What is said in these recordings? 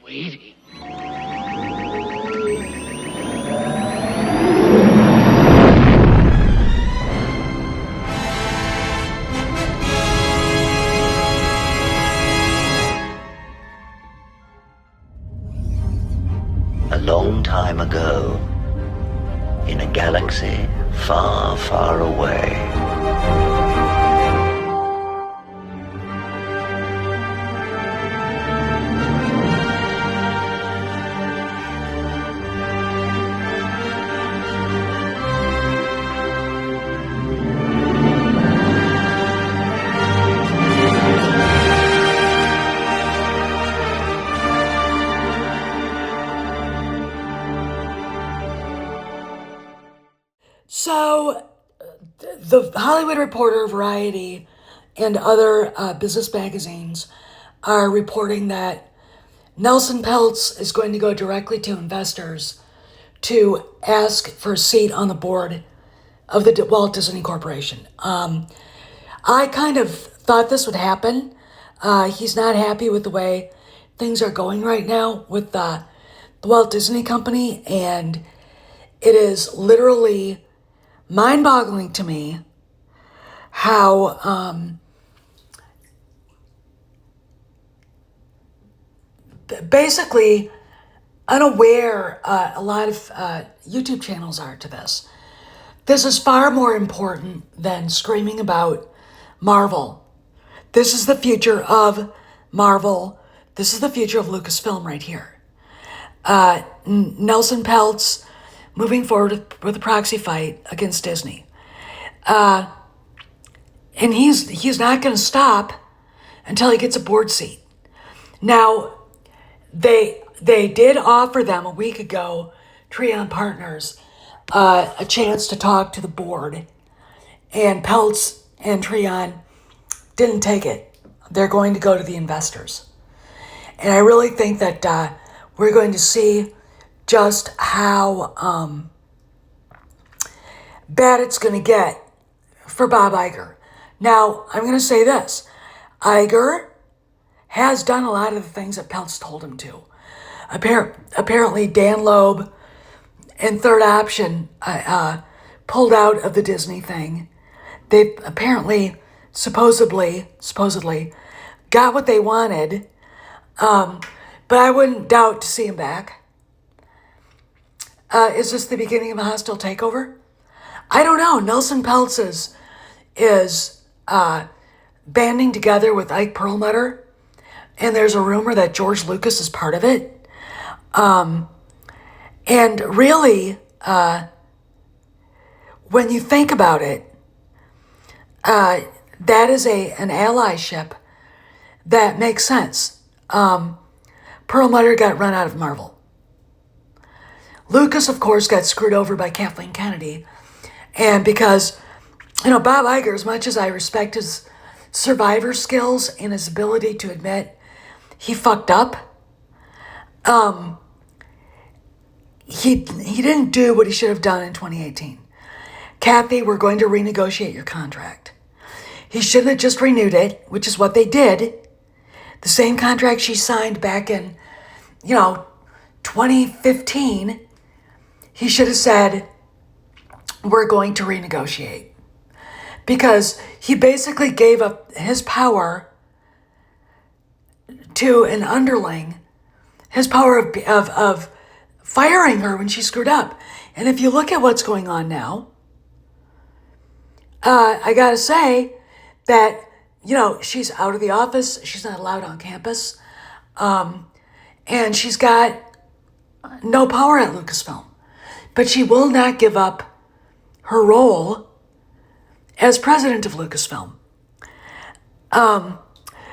Sweetie. A long time ago, in a galaxy far, far away, So, the Hollywood Reporter, Variety, and other business magazines are reporting that Nelson Peltz is going to go directly to investors to ask for a seat on the board of the Walt Disney Corporation. I kind of thought this would happen. He's not happy with the way things are going right now with the Walt Disney Company, and it is literally mind-boggling to me how basically unaware a lot of YouTube channels are to this. This is far more important than screaming about Marvel. This is the future of Marvel. This is the future of Lucasfilm right here. Nelson Peltz moving forward with a proxy fight against Disney. And he's not going to stop until he gets a board seat. Now, they did offer them a week ago, Treon Partners, a chance to talk to the board. And Peltz and Treon didn't take it. They're going to go to the investors. And I really think that we're going to see just how bad it's going to get for Bob Iger. Now, I'm going to say this. Iger has done a lot of the things that Peltz told him to. Apparently, Dan Loeb and Third Option pulled out of the Disney thing. They apparently, supposedly, got what they wanted. But I wouldn't doubt to see him back. Is this the beginning of a hostile takeover? I don't know. Nelson Peltz is banding together with Ike Perlmutter, and there's a rumor that George Lucas is part of it. And really, when you think about it, that is an allyship that makes sense. Perlmutter got run out of Marvel. Lucas, of course, got screwed over by Kathleen Kennedy. And because, Bob Iger, as much as I respect his survivor skills and his ability to admit he fucked up, he didn't do what he should have done in 2018. Kathy, we're going to renegotiate your contract. He shouldn't have just renewed it, which is what they did. The same contract she signed back in, 2015. He should have said, we're going to renegotiate. Because he basically gave up his power to an underling, his power of firing her when she screwed up. And if you look at what's going on now, I gotta say that, she's out of the office. She's not allowed on campus. And she's got no power at Lucasfilm. But she will not give up her role as president of Lucasfilm.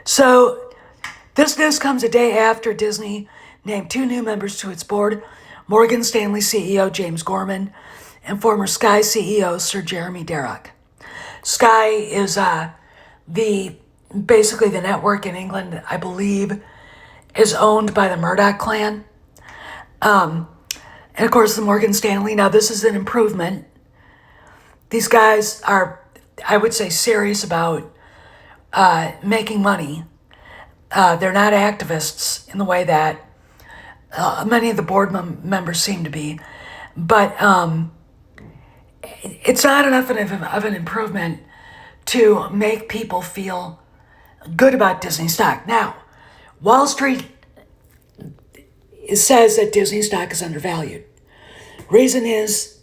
So this news comes a day after Disney named 2 new members to its board, Morgan Stanley CEO James Gorman and former Sky CEO Sir Jeremy Darroch. Sky is basically the network in England, I believe, is owned by the Murdoch clan. And of course, the Morgan Stanley. Now, this is an improvement. These guys are, I would say, serious about making money. They're not activists in the way that Many of the board members seem to be. But it's not enough of an improvement to make people feel good about Disney stock. Now, Wall Street says that Disney stock is undervalued. Reason is,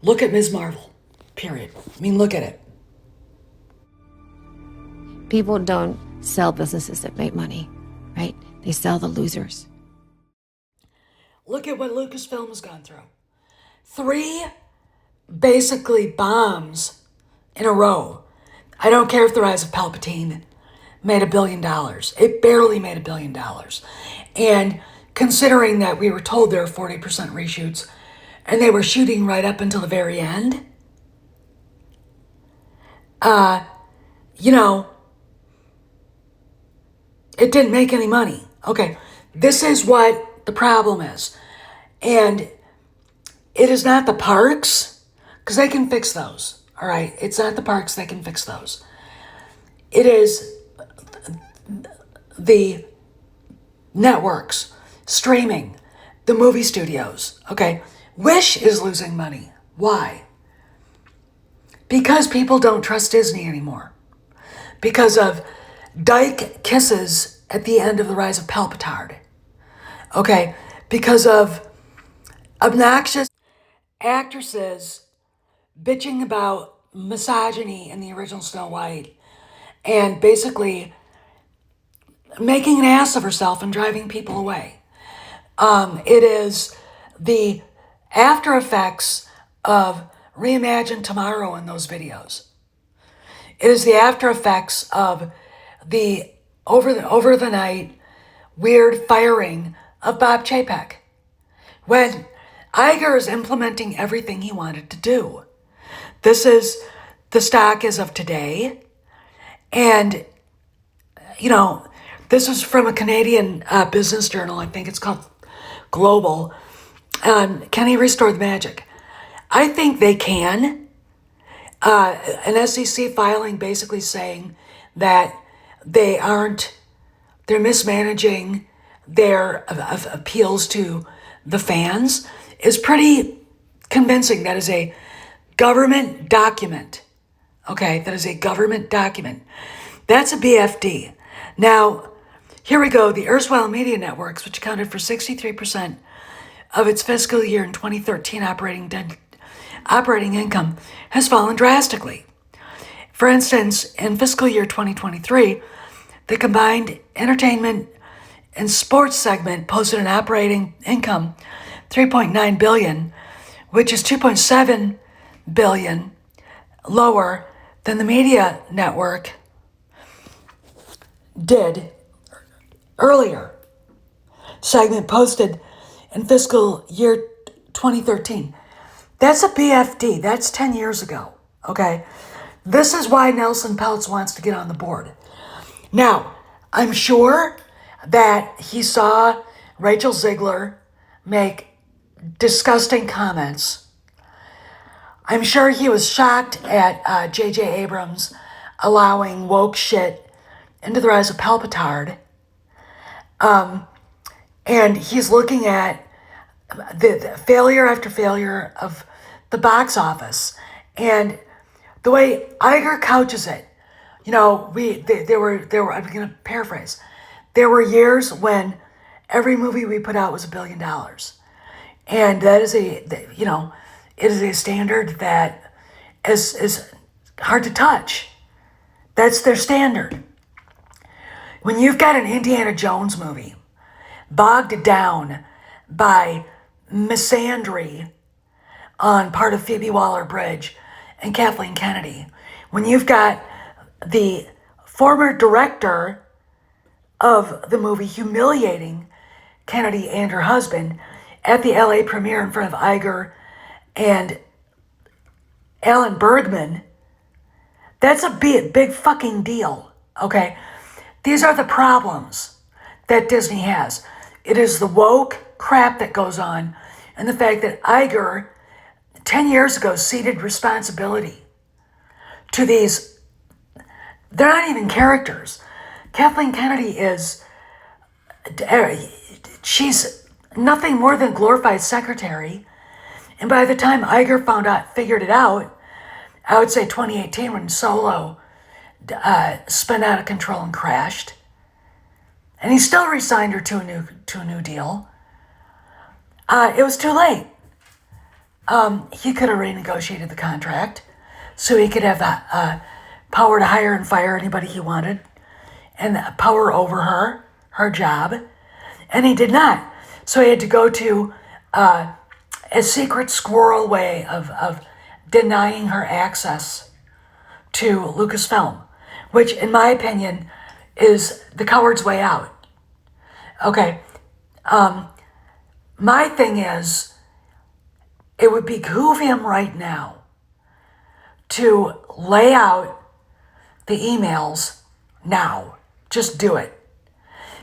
look at Ms. Marvel, period. I mean, look at it. People don't sell businesses that make money, right? They sell the losers. Look at what Lucasfilm has gone through. 3 basically bombs in a row. I don't care if the Rise of Palpatine made $1 billion. It barely made $1 billion. And considering that we were told there were 40% reshoots and they were shooting right up until the very end, it didn't make any money. Okay, this is what the problem is. And it is not the parks, because they can fix those, all right? It's not the parks, they can fix those. It is the networks, streaming, the movie studios, okay? Wish is losing money. Why? Because people don't trust Disney anymore. Because of dyke kisses at the end of The Rise of Palpatard. Okay? Because of obnoxious actresses bitching about misogyny in the original Snow White and basically making an ass of herself and driving people away. It is the after effects of Reimagine Tomorrow in those videos. It is the after effects of the over the night weird firing of Bob Chapek when Iger is implementing everything he wanted to do. This is the stock as of today. And, this was from a Canadian business journal. I think it's called Global. Can he restore the magic? I think they can. An SEC filing basically saying that they're mismanaging their appeals to the fans is pretty convincing. That is a government document. Okay, that is a government document. That's a BFD. Now, here we go. The erstwhile media networks, which accounted for 63% of its fiscal year in 2013 operating income, has fallen drastically. For instance, in fiscal year 2023, the combined entertainment and sports segment posted an operating income $3.9 billion, which is $2.7 billion lower than the media network did earlier. Segment posted in fiscal year 2013. That's a BFD. That's 10 years ago, okay? This is why Nelson Peltz wants to get on the board. Now, I'm sure that he saw Rachel Ziegler make disgusting comments. I'm sure he was shocked at J.J. Abrams allowing woke shit into The Rise of Palpatard. And he's looking at the failure after failure of the box office. And the way Iger couches it, there were, I'm going to paraphrase, there were years when every movie we put out was $1 billion. And that is it is a standard that is hard to touch. That's their standard. When you've got an Indiana Jones movie bogged down by misandry on part of Phoebe Waller-Bridge and Kathleen Kennedy, when you've got the former director of the movie humiliating Kennedy and her husband at the LA premiere in front of Iger and Alan Bergman, that's a big fucking deal, okay? These are the problems that Disney has. It is the woke crap that goes on and the fact that Iger, 10 years ago, ceded responsibility to these, they're not even characters. Kathleen Kennedy she's nothing more than glorified secretary. And by the time Iger figured it out, I would say 2018 when Solo spun out of control and crashed. And he still re-signed her to a new deal. It was too late. He could have renegotiated the contract so he could have the power to hire and fire anybody he wanted and the power over her job. And he did not. So he had to go to a secret squirrel way of denying her access to Lucasfilm, which in my opinion is the coward's way out. Okay. My thing is, it would behoove him right now to lay out the emails now. Just do it.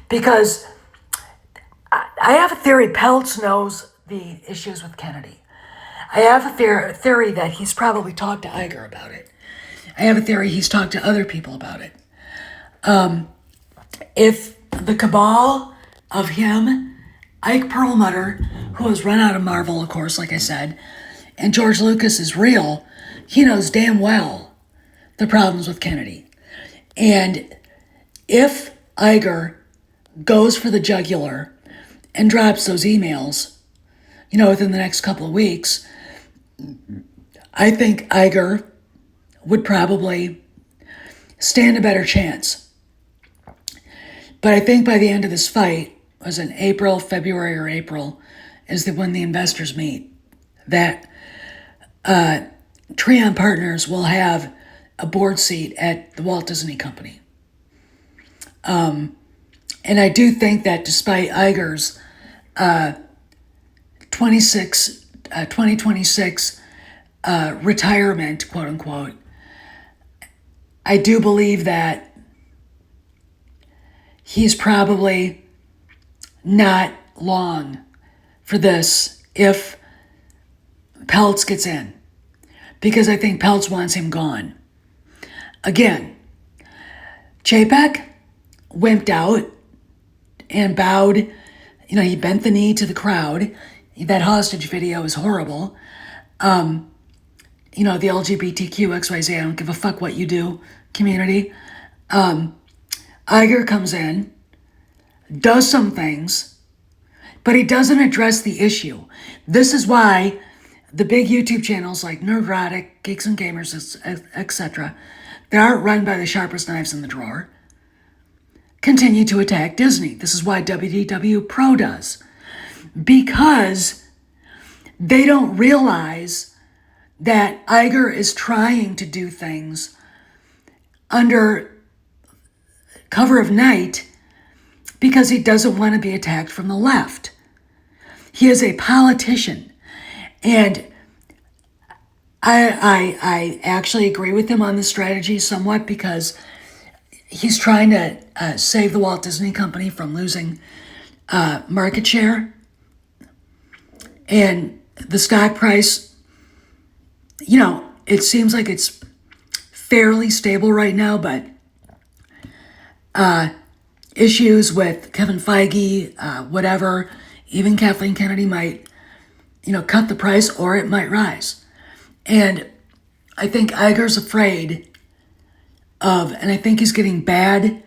Because I have a theory Peltz knows the issues with Kennedy. I have a theory that he's probably talked to Iger about it. I have a theory he's talked to other people about it. If the cabal of him, Ike Perlmutter, who has run out of Marvel, of course, like I said, and George Lucas is real, he knows damn well the problems with Kennedy. And if Iger goes for the jugular and drops those emails, within the next couple of weeks, I think Iger would probably stand a better chance. But I think by the end of this fight, was in February or April, is when the investors meet, that Trion Partners will have a board seat at the Walt Disney Company. And I do think that despite Iger's 2026 retirement, quote unquote, I do believe that he's probably not long for this if Peltz gets in, because I think Peltz wants him gone. Again, Chapek wimped out and bowed. He bent the knee to the crowd. That hostage video is horrible. The LGBTQ XYZ, I don't give a fuck what you do, community. Iger comes in, does some things, but he doesn't address the issue. This is why the big YouTube channels like Nerdrotic, Geeks and Gamers, etc., that aren't run by the sharpest knives in the drawer, continue to attack Disney. This is why WDW Pro does. Because they don't realize that Iger is trying to do things under cover of night because he doesn't want to be attacked from the left. He is a politician. And I actually agree with him on the strategy somewhat, because he's trying to save the Walt Disney Company from losing market share. And the stock price, it seems like it's fairly stable right now, but issues with Kevin Feige, whatever, even Kathleen Kennedy might, cut the price, or it might rise. And I think Iger's afraid of, and I think he's getting bad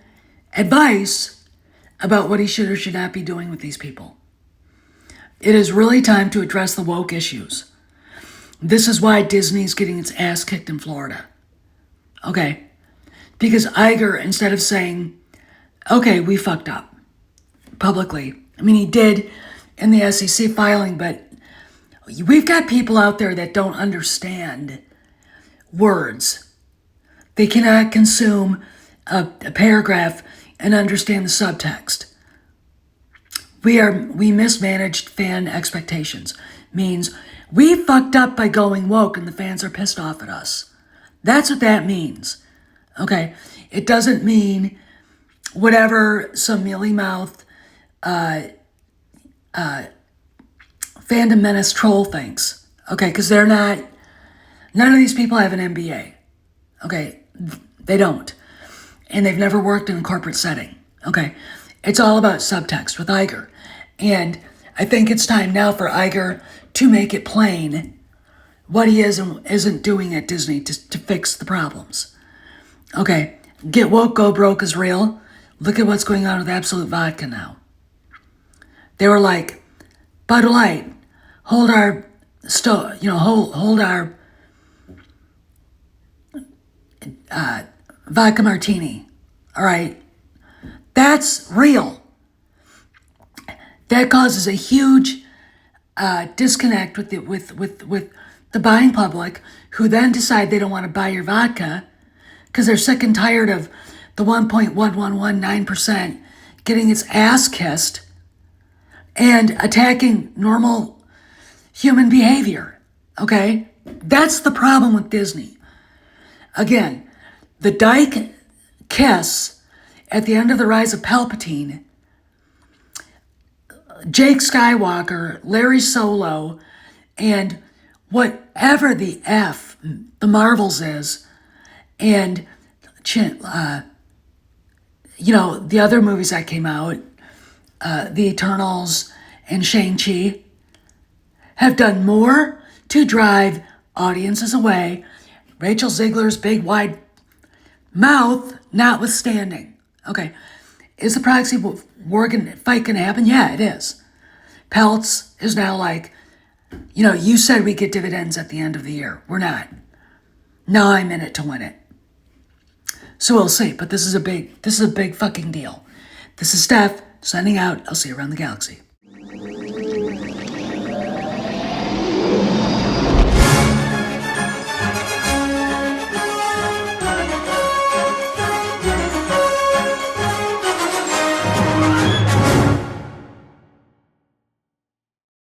advice about what he should or should not be doing with these people. It is really time to address the woke issues. This is why Disney's getting its ass kicked in Florida. Okay? Because Iger, instead of saying, okay, we fucked up publicly. I mean, he did in the SEC filing, but we've got people out there that don't understand words. They cannot consume a paragraph and understand the subtext. We mismanaged fan expectations. Means we fucked up by going woke and the fans are pissed off at us. That's what that means. Okay? It doesn't mean whatever some mealy-mouthed fandom menace troll thinks. Okay? Because they're not, none of these people have an MBA. Okay? They don't. And they've never worked in a corporate setting. Okay? It's all about subtext with Iger. And I think it's time now for Iger to make it plain what he is and isn't doing at Disney to fix the problems. Okay, get woke, go broke is real. Look at what's going on with Absolute Vodka now. They were like, Bud Light, hold our hold our vodka martini. All right, that's real. That causes a huge disconnect with the buying public, who then decide they don't want to buy your vodka because they're sick and tired of the 1.1119% getting its ass kissed and attacking normal human behavior. Okay? That's the problem with Disney. Again, the dyke kiss at the end of The Rise of Palpatine, Jake Skywalker, Larry Solo, and whatever the F the Marvels is, and the other movies that came out, The Eternals and Shang-Chi, have done more to drive audiences away. Rachel Ziegler's big wide mouth notwithstanding. Okay, is the proxy war fight going to happen? Yeah, it is. Peltz is now like, you said we get dividends at the end of the year. We're not. Now I'm in it to win it. So we'll see. But this is a big fucking deal. This is Steph signing out. I'll see you around the galaxy.